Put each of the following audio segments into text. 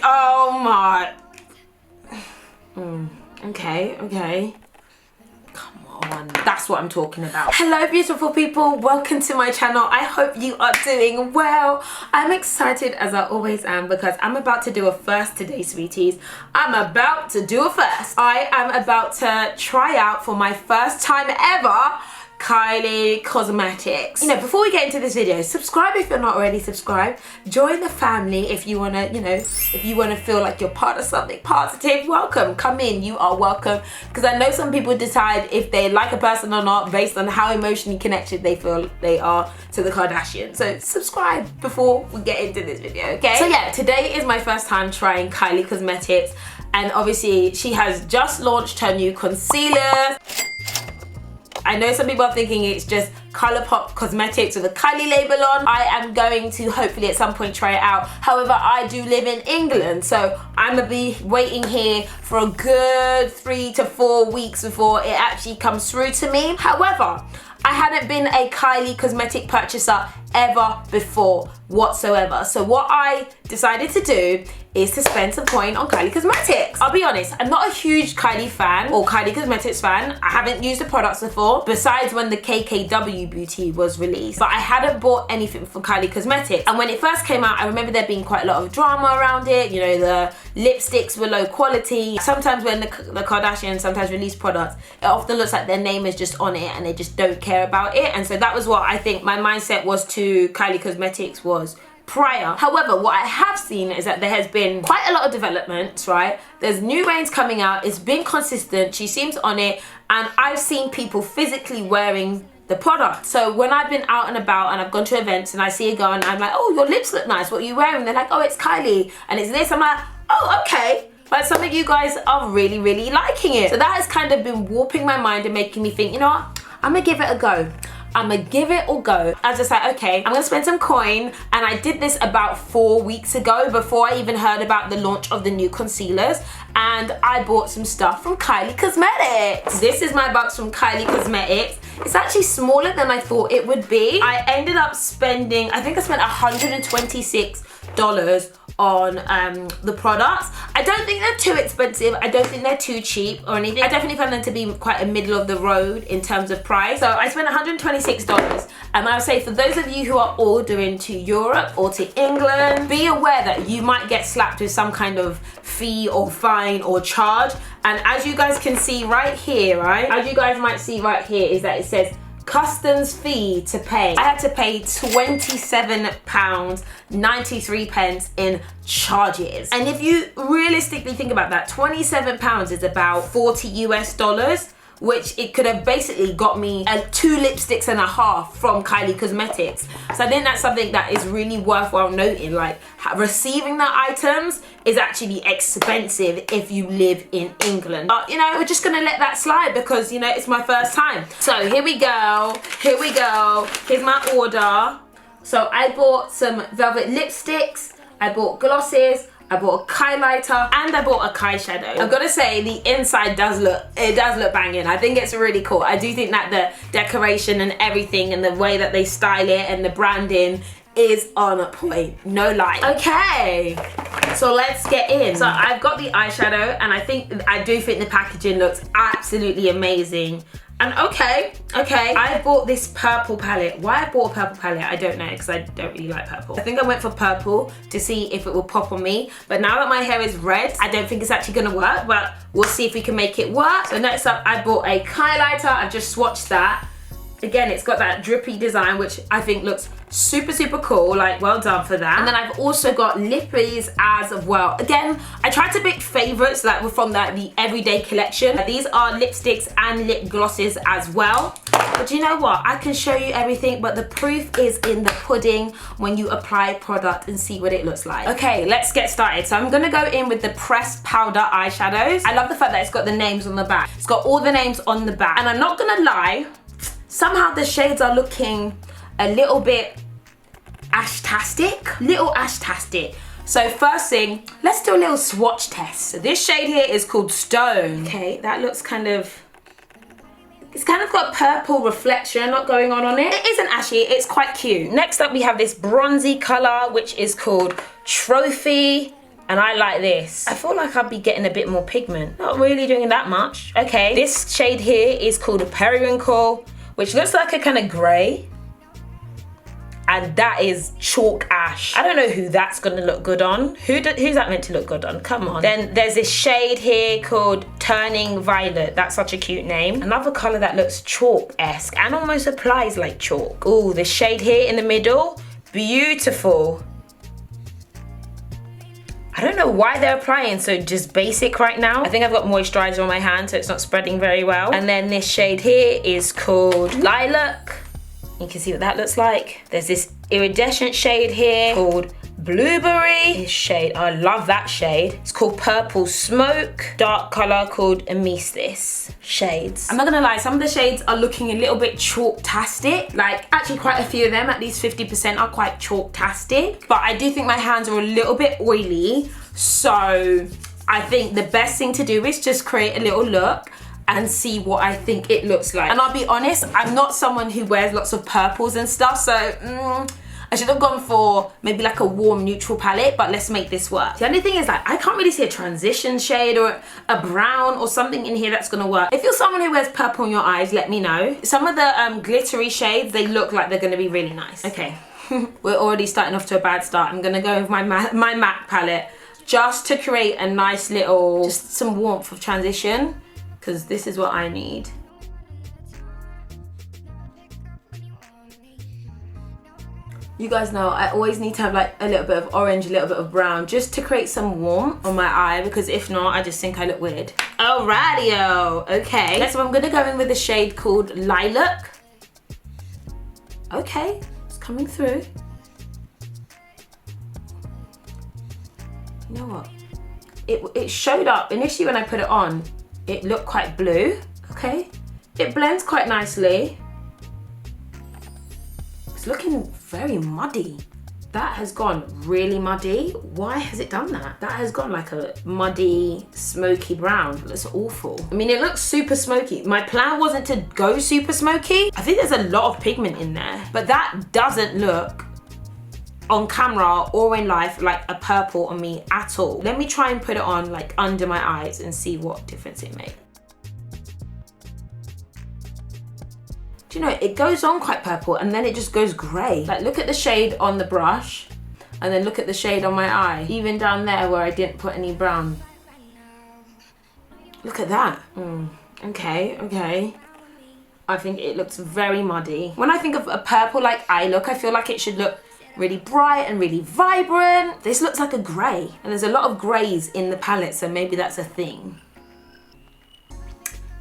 Oh my. Okay. Come on, that's what I'm talking about. Hello beautiful people, welcome to my channel. I hope you are doing well. I'm excited as I always am because I'm about to do a first today, sweeties. I'm about to do a first. I am about to try out for my first time ever Kylie Cosmetics. You know, before we get into this video, subscribe if you're not already subscribed. Join the family if you want to, you know, if you want to feel like you're part of something positive. Welcome, come in, you are welcome. Because I know some people decide if they like a person or not based on how emotionally connected they feel they are to the Kardashians. So subscribe before we get into this video, okay? So yeah, today is my first time trying Kylie Cosmetics, and obviously she has just launched her new concealer. I know some people are thinking it's just Colourpop Cosmetics with a Kylie label on. I am going to hopefully at some point try it out. However, I do live in England, so I'm gonna be waiting here for a good 3 to 4 weeks before it actually comes through to me. However, I hadn't been a Kylie cosmetic purchaser ever before whatsoever. So what I decided to do is to spend some coin on Kylie Cosmetics. I'll be honest, I'm not a huge Kylie fan or Kylie Cosmetics fan. I haven't used the products before, besides when the KKW Beauty was released. But I hadn't bought anything from Kylie Cosmetics. And when it first came out, I remember there being quite a lot of drama around it. You know, the lipsticks were low quality. Sometimes when the Kardashians sometimes release products, it often looks like their name is just on it and they just don't care about it. And so that was what I think my mindset was to Kylie Cosmetics was prior. However, what I have seen is that there has been quite a lot of developments, right? There's new range coming out, it's been consistent, she seems on it, and I've seen people physically wearing the product. So when I've been out and about and I've gone to events and I see a girl and I'm like, oh, your lips look nice, what are you wearing? They're like, oh, it's Kylie and it's this. I'm like, oh, okay. But some of you guys are really, really liking it. So that has kind of been warping my mind and making me think, you know what, I'm gonna give it a go. I'm gonna give it a go. I was just like, okay, I'm gonna spend some coin. And I did this about 4 weeks ago before I even heard about the launch of the new concealers. And I bought some stuff from Kylie Cosmetics. This is my box from Kylie Cosmetics. It's actually smaller than I thought it would be. I ended up spending, I think I spent $126 on the products. I don't think they're too expensive. I don't think they're too cheap or anything. I definitely found them to be quite a middle of the road in terms of price. So I spent $126. And I would say for those of you who are ordering to Europe or to England, be aware that you might get slapped with some kind of fee or fine or charge. And as you guys can see right here, right? As you guys might see right here is that it says customs fee to pay. I had to pay £27.93 in charges. And if you realistically think about that, £27 is about 40 US dollars, which it could have basically got me 2 lipsticks and a half from Kylie Cosmetics. So I think that's something that is really worthwhile noting. Like, receiving the items is actually expensive if you live in England. But, you know, we're just gonna let that slide because, you know, it's my first time. So here we go, here we go. Here's my order. So I bought some velvet lipsticks, I bought glosses, I bought a highlighter, and I bought a eyeshadow. I've got to say, the inside does look banging. I think it's really cool. I do think that the decoration and everything and the way that they style it and the branding is on point, no lie. Okay, so let's get in. So I've got the eyeshadow, and I do think the packaging looks absolutely amazing. And okay, I bought this purple palette. Why I bought a purple palette, I don't know, because I don't really like purple. I think I went for purple to see if it will pop on me. But now that my hair is red, I don't think it's actually gonna work, but we'll see if we can make it work. So next up, I bought a highlighter. I've just swatched that. Again, it's got that drippy design, which I think looks super, super cool. Like, well done for that. And then I've also got lippies as well. Again, I tried to pick favorites that were from the everyday collection. These are lipsticks and lip glosses as well. But you know what? I can show you everything, but the proof is in the pudding when you apply product and see what it looks like. Okay, let's get started. So I'm gonna go in with the pressed powder eyeshadows. I love the fact that it's got the names on the back. It's got all the names on the back. And I'm not gonna lie, somehow the shades are looking a little bit ashtastic. So first thing, let's do a little swatch test. So this shade here is called Stone. Okay, that looks kind of, it's kind of got purple reflection not going on it. It isn't ashy, it's quite cute. Next up we have this bronzy color, which is called Trophy. And I like this. I feel like I'll be getting a bit more pigment. Not really doing that much. Okay, this shade here is called a Periwinkle, which looks like a kind of grey. And that is chalk ash. I don't know who that's gonna look good on. Who's that meant to look good on? Come on. Then there's this shade here called Turning Violet. That's such a cute name. Another color that looks chalk-esque and almost applies like chalk. Ooh, this shade here in the middle, beautiful. I don't know why they're applying so just basic right now. I think I've got moisturizer on my hand so it's not spreading very well. And then this shade here is called Lilac. You can see what that looks like. There's this iridescent shade here called Blueberry. This shade, I love that shade. It's called Purple Smoke. Dark color called Amethyst shades. I'm not gonna lie, some of the shades are looking a little bit chalk-tastic. Like, actually quite a few of them, at least 50% are quite chalk-tastic. But I do think my hands are a little bit oily. So I think the best thing to do is just create a little look and see what I think it looks like. And I'll be honest, I'm not someone who wears lots of purples and stuff, so I should have gone for maybe like a warm neutral palette, but let's make this work. The only thing is, like, I can't really see a transition shade or a brown or something in here that's gonna work. If you're someone who wears purple in your eyes, let me know. Some of the glittery shades, they look like they're gonna be really nice. Okay, we're already starting off to a bad start. I'm gonna go with my MAC palette just to create a nice little, just some warmth of transition, because this is what I need. You guys know I always need to have like a little bit of orange, a little bit of brown, just to create some warmth on my eye, because if not, I just think I look weird. Alrighty-o, okay. So I'm gonna go in with a shade called Lilac. Okay, it's coming through. You know what? It showed up initially when I put it on. It looked quite blue, okay? It blends quite nicely. It's looking very muddy. That has gone really muddy. Why has it done that? That has gone like a muddy, smoky brown. That's awful. I mean, it looks super smoky. My plan wasn't to go super smoky. I think there's a lot of pigment in there, but that doesn't look on camera or in life like a purple on me at all. Let me try and put it on like under my eyes and see what difference it makes. Do you know, it goes on quite purple and then it just goes grey. Like, look at the shade on the brush and then look at the shade on my eye. Even down there where I didn't put any brown. Look at that. Okay. I think it looks very muddy. When I think of a purple like eye look, I feel like it should look really bright and really vibrant. This looks like a grey, and there's a lot of greys in the palette, so maybe that's a thing.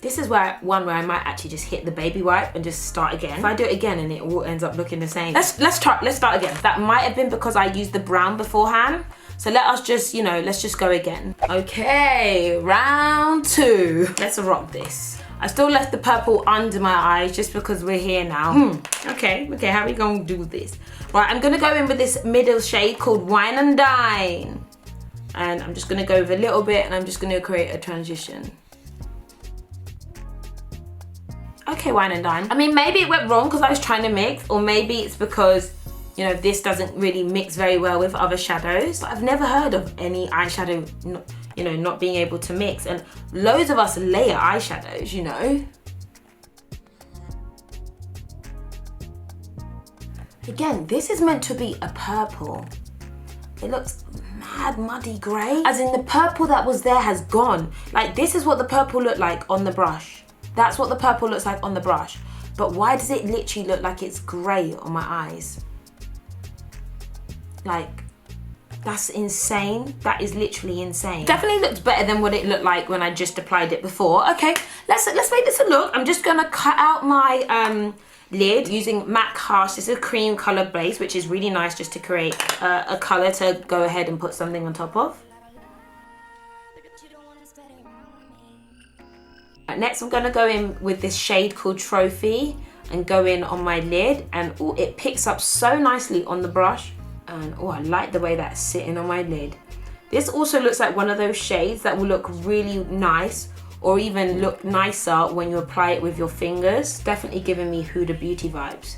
This is one where I might actually just hit the baby wipe and just start again. If I do it again and it all ends up looking the same. Let's start again. That might have been because I used the brown beforehand. So let us just, you know, let's just go again. Okay, round 2. Let's rock this. I still left the purple under my eyes just because we're here now. Okay, how are we gonna do this? Right, I'm gonna go in with this middle shade called Wine and Dine. And I'm just gonna go with a little bit and I'm just gonna create a transition. Okay, Wine and Dine. I mean, maybe it went wrong because I was trying to mix, or maybe it's because, you know, this doesn't really mix very well with other shadows. But I've never heard of any eyeshadow, you know, not being able to mix. And loads of us layer eyeshadows, you know. Again, this is meant to be a purple. It looks mad muddy grey. As in, the purple that was there has gone. Like, this is what the purple looked like on the brush. That's what the purple looks like on the brush. But why does it literally look like it's grey on my eyes? Like, that's insane. That is literally insane. Definitely looks better than what it looked like when I just applied it before. Okay, let's make this a look. I'm just gonna cut out my lid using MAC Harsh. This is a cream color base, which is really nice just to create a color to go ahead and put something on top of. Next, I'm gonna go in with this shade called Trophy and go in on my lid, and oh, it picks up so nicely on the brush. And oh, I like the way that's sitting on my lid. This also looks like one of those shades that will look really nice, or even look nicer when you apply it with your fingers. Definitely giving me Huda Beauty vibes.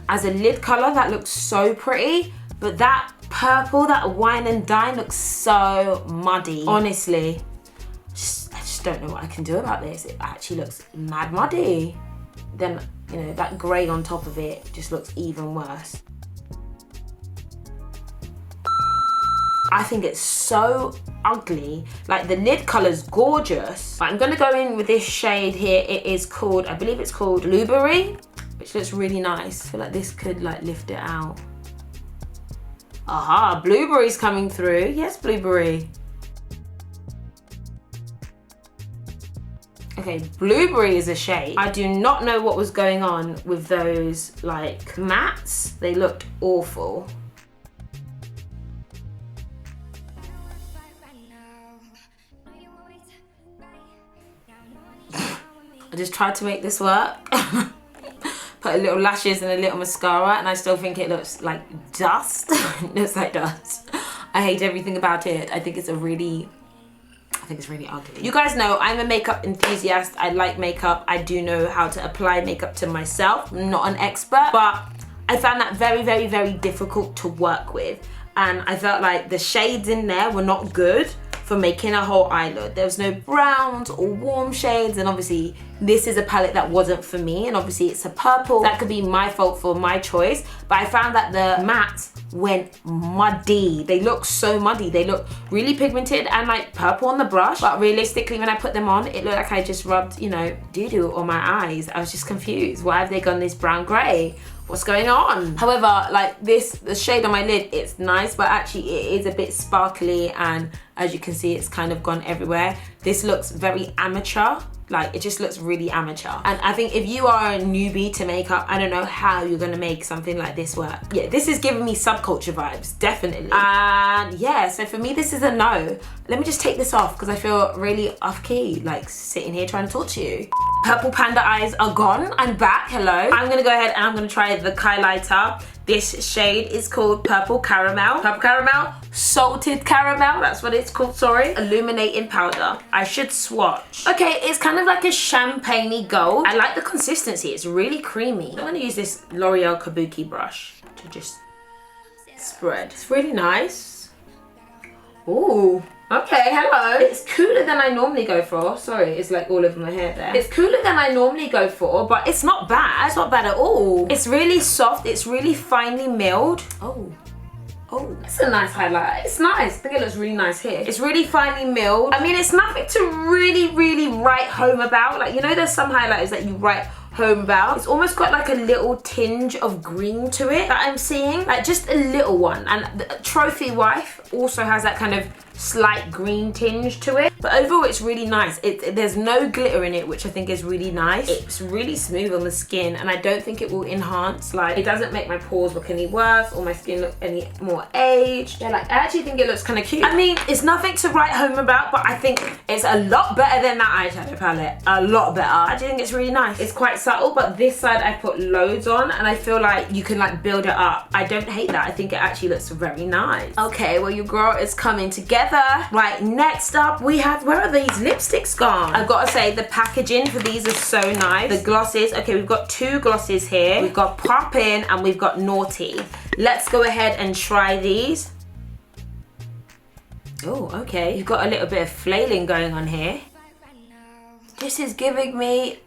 As a lid color, that looks so pretty. But that purple, that wine and dine looks so muddy. Honestly, I just don't know what I can do about this. It actually looks mad muddy. Then, you know, that grey on top of it just looks even worse. I think it's so ugly. Like, the lid colour's gorgeous. But I'm gonna go in with this shade here. It is called, I believe it's called Blueberry, which looks really nice. I feel like this could like lift it out. Aha, Blueberry's coming through. Yes, Blueberry. Okay, Blueberry is a shade. I do not know what was going on with those like mattes. They looked awful. I just tried to make this work. Put a little lashes and a little mascara, and I still think it looks like dust. It looks like dust. I hate everything about it. I think it's really ugly. You guys know I'm a makeup enthusiast. I like makeup. I do know how to apply makeup to myself. I'm not an expert, but I found that very, very, very difficult to work with. And I felt like the shades in there were not good for making a whole eye look. There was no browns or warm shades, and obviously this is a palette that wasn't for me, and obviously it's a purple. That could be my fault for my choice, but I found that the mattes went muddy. They look so muddy. They look really pigmented and like purple on the brush, but realistically when I put them on, it looked like I just rubbed, you know, doo-doo on my eyes. I was just confused. Why have they gone this brown grey? What's going on? However, like this, the shade on my lid, it's nice, but actually it is a bit sparkly, and as you can see, it's kind of gone everywhere. This looks very amateur. Like, it just looks really amateur. And I think if you are a newbie to makeup, I don't know how you're gonna make something like this work. Yeah, this is giving me subculture vibes, definitely. And yeah, so for me, this is a no. Let me just take this off because I feel really off key, like sitting here trying to talk to you. Purple panda eyes are gone. I'm back, hello. I'm gonna go ahead and I'm gonna try the Kylie. This shade is called Purple Caramel. Purple Caramel, Salted Caramel, that's what it's called, sorry. Illuminating powder. I should swatch. Okay, it's kind of like a champagne-y gold. I like the consistency, it's really creamy. I'm gonna use this L'Oreal Kabuki brush to just spread. It's really nice. Ooh. Okay, hello. It's cooler than I normally go for. Sorry, it's like all over my hair there. It's cooler than I normally go for, but it's not bad. It's not bad at all. It's really soft. It's really finely milled. Oh, it's a nice highlight. It's nice. I think it looks really nice here. It's really finely milled. I mean, it's nothing to really, really write home about. Like, you know, there's some highlighters that you write home about. It's almost got like a little tinge of green to it that I'm seeing. Like, just a little one. And the Trophy Wife also has that kind of slight green tinge to it, but overall it's really nice. There's no glitter in it, which I think is really nice. It's really smooth on the skin, and I don't think it will enhance, like, it doesn't make my pores look any worse or my skin look any more aged. Yeah, like, I actually think it looks kind of cute. I mean, it's nothing to write home about, but I think it's a lot better than that eyeshadow palette. A lot better. I do think it's really nice. It's quite subtle, but this side I put loads on, and I feel like you can like build it up. I don't hate that. I think it actually looks very nice. Okay, well, your girl is coming together. Right, next up we have, where are these lipsticks gone? I've got to say, the packaging for these is so nice. The glosses, okay, we've got two glosses here. We've got Poppin' and we've got Naughty. Let's go ahead and try these. Oh, okay. You've got a little bit of flailing going on here. This is giving me...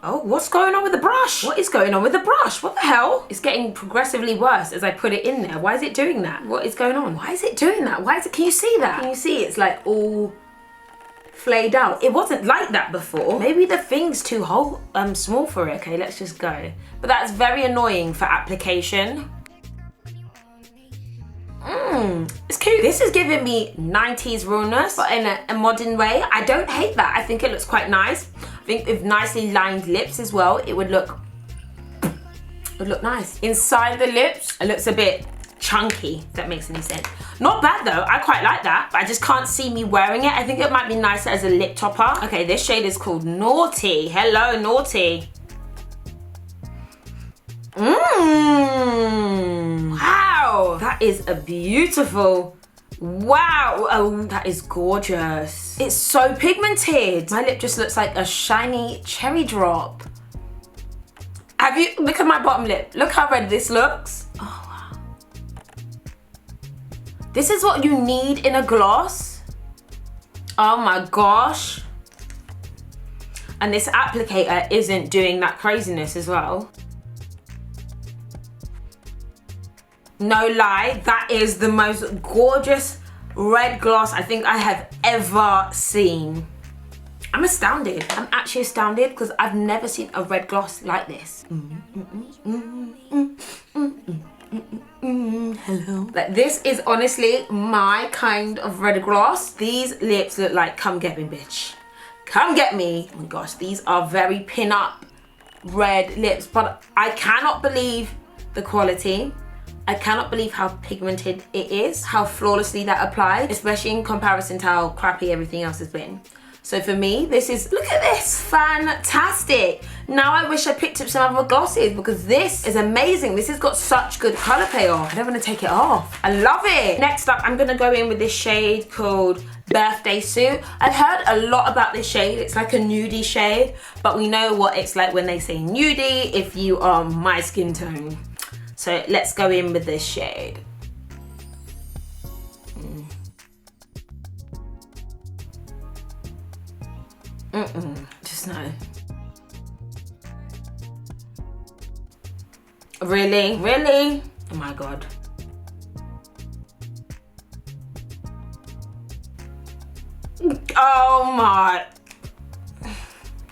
Oh, what's going on with the brush? What is going on with the brush? What the hell? It's getting progressively worse as I put it in there. Why is it doing that? What is going on? Why is it doing that? Why is it, can you see that? Can you see it's like all flayed out? It wasn't like that before. Maybe the thing's too small for it. Okay, let's just go. But that's very annoying for application. It's cute. This is giving me 90s realness, but in a modern way. I don't hate that. I think it looks quite nice. I think with nicely lined lips as well, it would look nice. Inside the lips, it looks a bit chunky, if that makes any sense. Not bad though, I quite like that, but I just can't see me wearing it. I think it might be nicer as a lip topper. Okay, this shade is called Naughty. Hello, Naughty. Wow, that is a beautiful, wow, oh, that is gorgeous. It's so pigmented. My lip just looks like a shiny cherry drop. Have you, look at my bottom lip. Look how red this looks. Oh, wow. This is what you need in a gloss. Oh my gosh. And this applicator isn't doing that craziness as well. No lie, that is the most gorgeous red gloss I think I have ever seen. I'm astounded. I'm actually astounded because I've never seen a red gloss like this. Hello. Like, this is honestly my kind of red gloss. These lips look like come get me, bitch. Come get me. Oh my gosh, these are very pin-up red lips, but I cannot believe the quality. I cannot believe how pigmented it is, how flawlessly that applies, especially in comparison to how crappy everything else has been. So for me, this is, look at this, fantastic. Now I wish I picked up some other glosses because this is amazing. This has got such good color payoff. I don't want to take it off. I love it. Next up, I'm gonna go in with this shade called Birthday Suit. I've heard a lot about this shade. It's like a nudie shade, but we know what it's like when they say nudie if you are my skin tone. So let's go in with this shade. Just no. Really? Really? Oh my god. Oh my.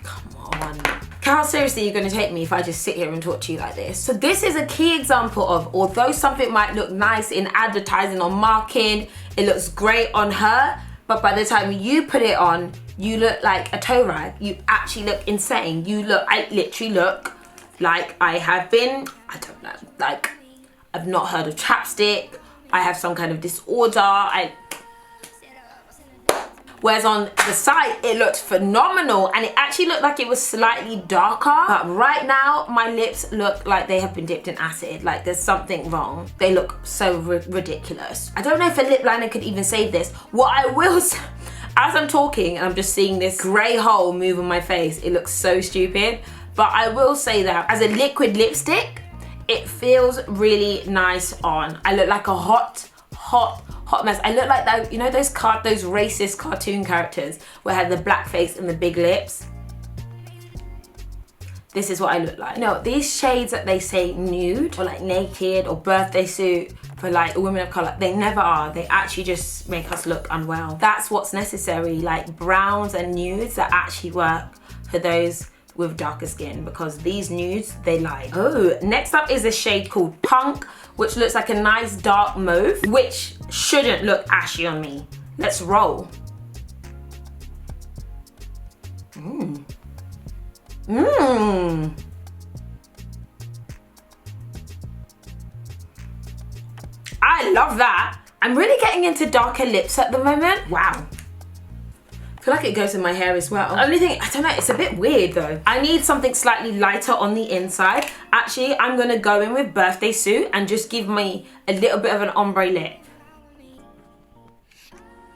Come on. How seriously are you going to take me if I just sit here and talk to you like this? So this is a key example of, although something might look nice in advertising or marketing, it looks great on her, but by the time you put it on, you look like a toe rag. You actually look insane. I literally look like I have been, I don't know, like I've not heard of chapstick. I have some kind of disorder. Whereas on the side, it looked phenomenal and it actually looked like it was slightly darker. But right now, my lips look like they have been dipped in acid. Like there's something wrong. They look so ridiculous. I don't know if a lip liner could even save this. What I will say, as I'm talking and I'm just seeing this grey hole move on my face, it looks so stupid. But I will say that as a liquid lipstick, it feels really nice on. I look like a hot mess. I look like that, you know those racist cartoon characters where I had the black face and the big lips? This is what I look like. No, these shades that they say nude or like naked or birthday suit for like women of color, they never are. They actually just make us look unwell. That's what's necessary, like browns and nudes that actually work for those with darker skin, because these nudes, they lie. Oh, next up is a shade called Punk, which looks like a nice dark mauve, which shouldn't look ashy on me. Let's roll. I love that. I'm really getting into darker lips at the moment. Wow. I feel like it goes in my hair as well. The only thing, I don't know, it's a bit weird though. I need something slightly lighter on the inside. Actually, I'm gonna go in with Birthday Suit and just give me a little bit of an ombre lip.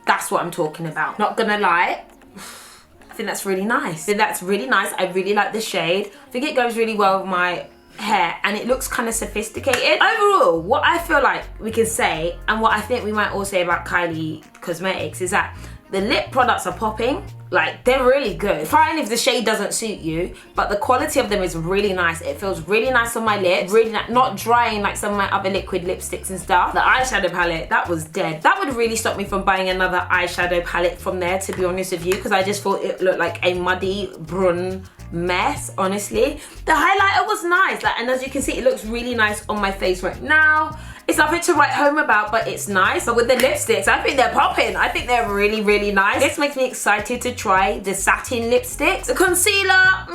That's what I'm talking about. Not gonna lie, I think that's really nice. I really like the shade. I think it goes really well with my hair and it looks kind of sophisticated. Overall, what I feel like we can say, and what I think we might all say about Kylie Cosmetics, is that the lip products are popping. Like, they're really good. Fine if the shade doesn't suit you, but the quality of them is really nice. It feels really nice on my lips, really not drying like some of my other liquid lipsticks and stuff. The eyeshadow palette, that was dead. That would really stop me from buying another eyeshadow palette from there, to be honest with you, because I just thought it looked like a muddy brun mess, honestly. The highlighter was nice, like, and as you can see, it looks really nice on my face right now. It's nothing to write home about, but it's nice. But with the lipsticks, I think they're popping. I think they're really, really nice. This makes me excited to try the satin lipsticks. The concealer, I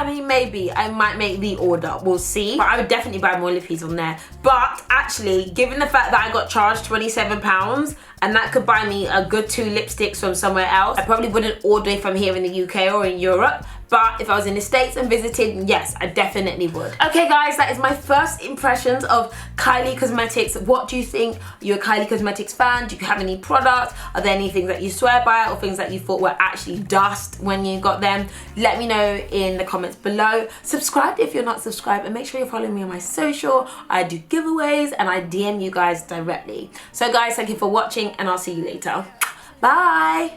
mean, maybe I might make the order. We'll see. But I would definitely buy more lippies on there. But actually, given the fact that I got charged £27 and that could buy me a good 2 lipsticks from somewhere else, I probably wouldn't order from here in the UK or in Europe. but if I was in the States and visited, yes, I definitely would. Okay guys, that is my first impressions of Kylie Cosmetics. What do you think? Are you a Kylie Cosmetics fan? Do you have any products? Are there any things that you swear by or things that you thought were actually dust when you got them? Let me know in the comments below. Subscribe if you're not subscribed, and make sure you're following me on my social. I do giveaways and I DM you guys directly. So guys, thank you for watching, and I'll see you later. Bye.